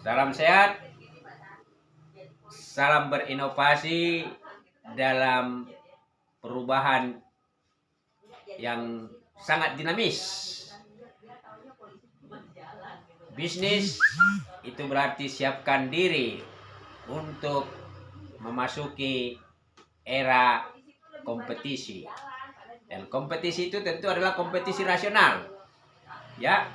Salam sehat, salam berinovasi dalam perubahan yang sangat dinamis. Bisnis itu berarti siapkan diri untuk memasuki era kompetisi. Dan kompetisi itu tentu adalah kompetisi rasional. Ya,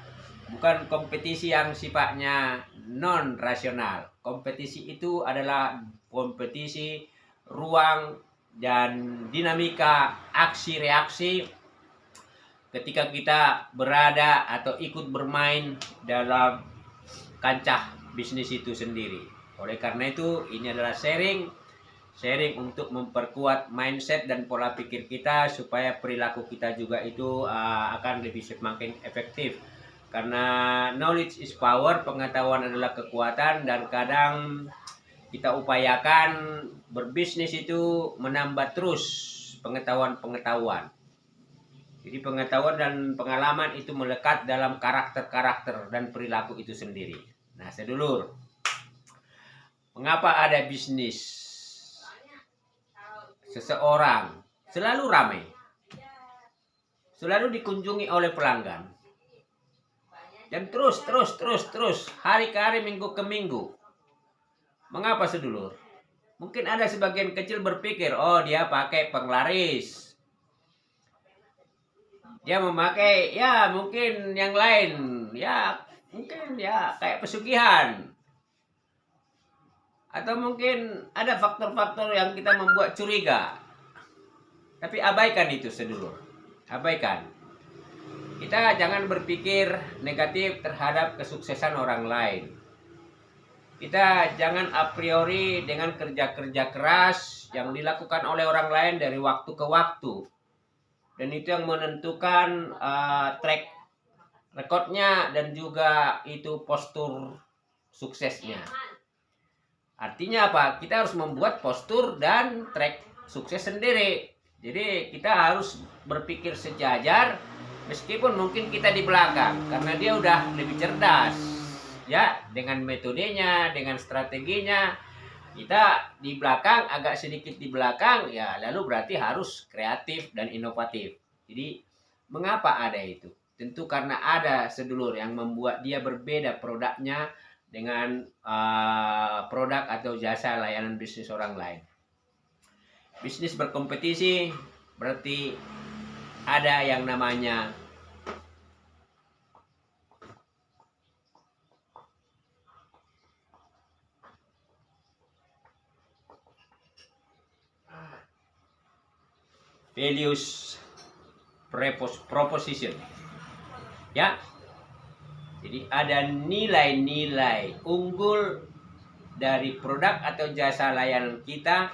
bukan kompetisi yang sifatnya non rasional. Kompetisi itu adalah kompetisi ruang dan dinamika aksi reaksi ketika kita berada atau ikut bermain dalam kancah bisnis itu sendiri. Oleh karena itu, ini adalah sharing untuk memperkuat mindset dan pola pikir kita supaya perilaku kita juga itu akan lebih semakin efektif. Karena knowledge is power, pengetahuan adalah kekuatan, dan kadang kita upayakan berbisnis itu menambah terus pengetahuan. Jadi pengetahuan dan pengalaman itu melekat dalam karakter dan perilaku itu sendiri. Nah, sedulur, mengapa ada bisnis? Seseorang selalu ramai, selalu dikunjungi oleh pelanggan, dan terus hari ke hari, minggu ke minggu. Mengapa, sedulur? Mungkin ada sebagian kecil berpikir, oh, dia pakai penglaris, dia memakai ya mungkin yang lain, ya mungkin ya kayak pesugihan, atau mungkin ada faktor-faktor yang kita membuat curiga. Tapi abaikan itu, sedulur. Abaikan. Kita jangan berpikir negatif terhadap kesuksesan orang lain. Kita jangan a priori dengan kerja-kerja keras yang dilakukan oleh orang lain dari waktu ke waktu. Dan itu yang menentukan track recordnya dan juga itu postur suksesnya. Artinya apa? Kita harus membuat postur dan track sukses sendiri. Jadi kita harus berpikir sejajar meskipun mungkin kita di belakang, karena dia udah lebih cerdas. Ya, dengan metodenya, dengan strateginya. Kita di belakang, agak sedikit di belakang, ya lalu berarti harus kreatif dan inovatif. Jadi mengapa ada itu? Tentu karena ada, sedulur, yang membuat dia berbeda produknya dengan produk atau jasa layanan bisnis orang lain. Bisnis berkompetisi berarti ada yang namanya values proposition. Ya. Jadi ada nilai-nilai unggul dari produk atau jasa layanan kita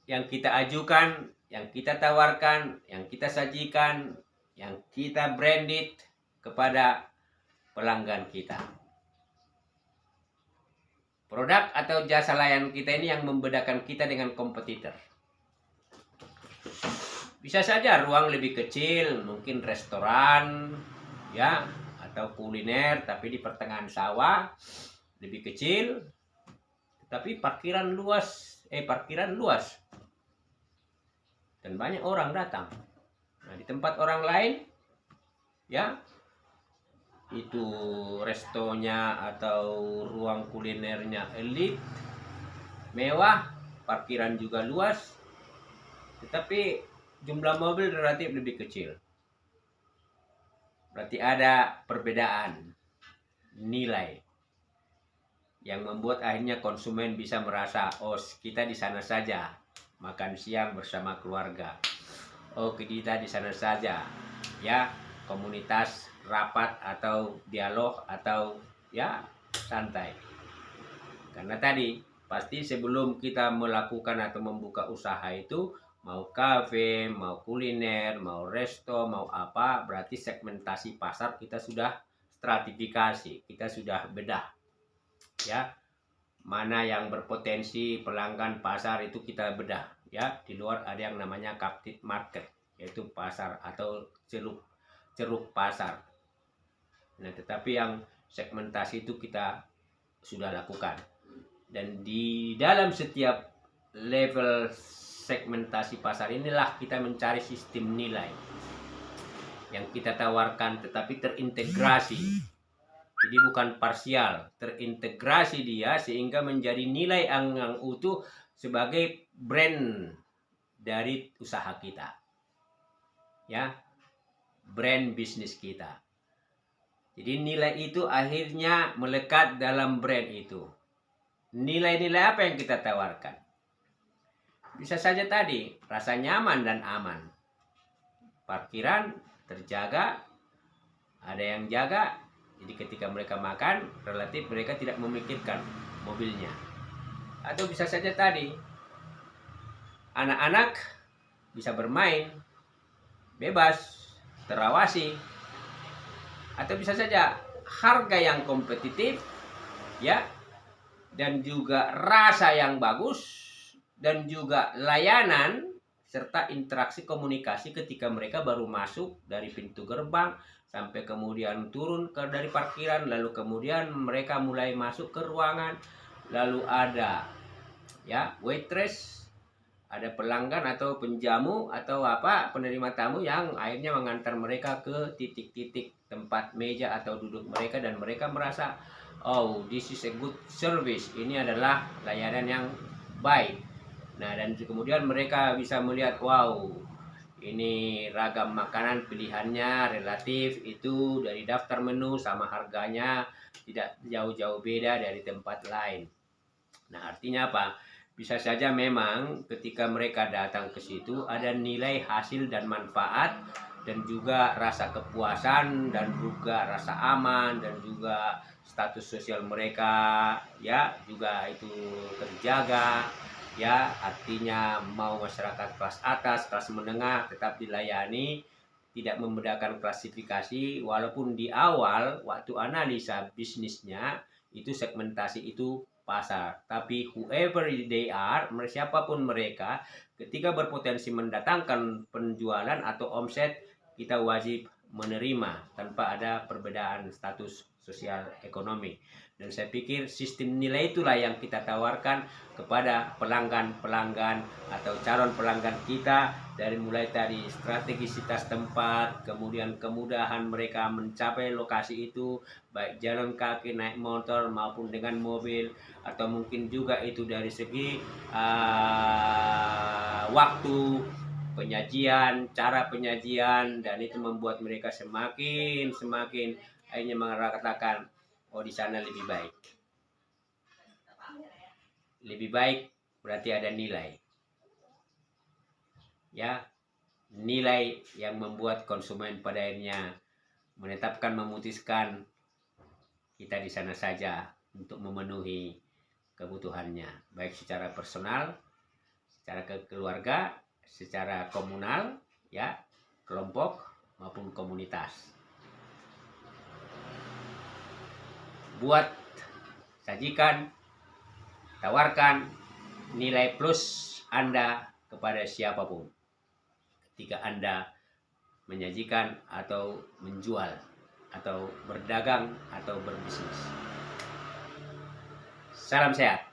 yang kita ajukan, yang kita tawarkan, yang kita sajikan, yang kita branded kepada pelanggan kita. Produk atau jasa layanan kita ini yang membedakan kita dengan kompetitor. Bisa saja ruang lebih kecil, mungkin restoran, ya, atau kuliner, tapi di pertengahan sawah, lebih kecil, tapi parkiran luas, dan banyak orang datang. Nah, di tempat orang lain, ya, itu restonya atau ruang kulinernya elit, mewah, parkiran juga luas, tetapi jumlah mobil relatif lebih kecil. Berarti ada perbedaan nilai yang membuat akhirnya konsumen bisa merasa, oh, kita di sana saja makan siang bersama keluarga. Oh, kita di sana saja, ya, komunitas rapat atau dialog atau ya santai. Karena tadi pasti sebelum kita melakukan atau membuka usaha itu, mau kafe, mau kuliner, mau resto, mau apa, berarti segmentasi pasar kita sudah stratifikasi, kita sudah bedah. Ya, mana yang berpotensi pelanggan pasar itu kita bedah. Ya, di luar ada yang namanya captive market, yaitu pasar atau ceruk pasar. Nah, tetapi yang segmentasi itu kita sudah lakukan. Dan di dalam setiap level segmentasi pasar inilah kita mencari sistem nilai yang kita tawarkan, tetapi terintegrasi. Jadi bukan parsial, terintegrasi dia sehingga menjadi nilai yang utuh sebagai brand dari usaha kita. Ya, brand bisnis kita. Jadi nilai itu akhirnya melekat dalam brand itu. Nilai-nilai apa yang kita tawarkan? Bisa saja tadi, rasa nyaman dan aman. Parkiran terjaga, ada yang jaga. Jadi ketika mereka makan, relatif mereka tidak memikirkan mobilnya. Atau bisa saja tadi, anak-anak bisa bermain, bebas, terawasi. Atau bisa saja harga yang kompetitif, ya, dan juga rasa yang bagus, dan juga layanan, serta interaksi komunikasi ketika mereka baru masuk dari pintu gerbang, sampai kemudian turun dari parkiran, lalu kemudian mereka mulai masuk ke ruangan, lalu ada ya waitress, ada pelanggan atau penjamu atau apa penerima tamu yang akhirnya mengantar mereka ke titik-titik tempat meja atau duduk mereka, dan mereka merasa, oh, this is a good service, ini adalah layanan yang baik. Nah, dan kemudian mereka bisa melihat, wow, ini ragam makanan pilihannya relatif itu dari daftar menu sama harganya tidak jauh-jauh beda dari tempat lain. Nah, artinya apa? Bisa saja memang ketika mereka datang ke situ ada nilai hasil dan manfaat, dan juga rasa kepuasan, dan juga rasa aman, dan juga status sosial mereka ya juga itu terjaga. Ya, artinya mau masyarakat kelas atas, kelas menengah tetap dilayani, tidak membedakan klasifikasi, walaupun di awal waktu analisa bisnisnya itu segmentasi itu pasar. Tapi whoever they are, siapapun mereka, ketika berpotensi mendatangkan penjualan atau omset, kita wajib menerima tanpa ada perbedaan status sosial ekonomi. Dan saya pikir sistem nilai itulah yang kita tawarkan kepada pelanggan-pelanggan atau calon pelanggan kita, dari mulai tadi strategisitas tempat, kemudian kemudahan mereka mencapai lokasi itu, baik jalan kaki, naik motor maupun dengan mobil, atau mungkin juga itu dari segi waktu penyajian, cara penyajian, dan itu membuat mereka semakin akhirnya mengatakan, oh, di sana lebih baik. Lebih baik berarti ada nilai. Ya, nilai yang membuat konsumen pada akhirnya menetapkan, memutuskan kita di sana saja untuk memenuhi kebutuhannya, baik secara personal, secara keluarga, secara komunal, ya, kelompok maupun komunitas. Buat, sajikan, tawarkan nilai plus Anda kepada siapapun ketika Anda menyajikan atau menjual atau berdagang atau berbisnis. Salam sehat.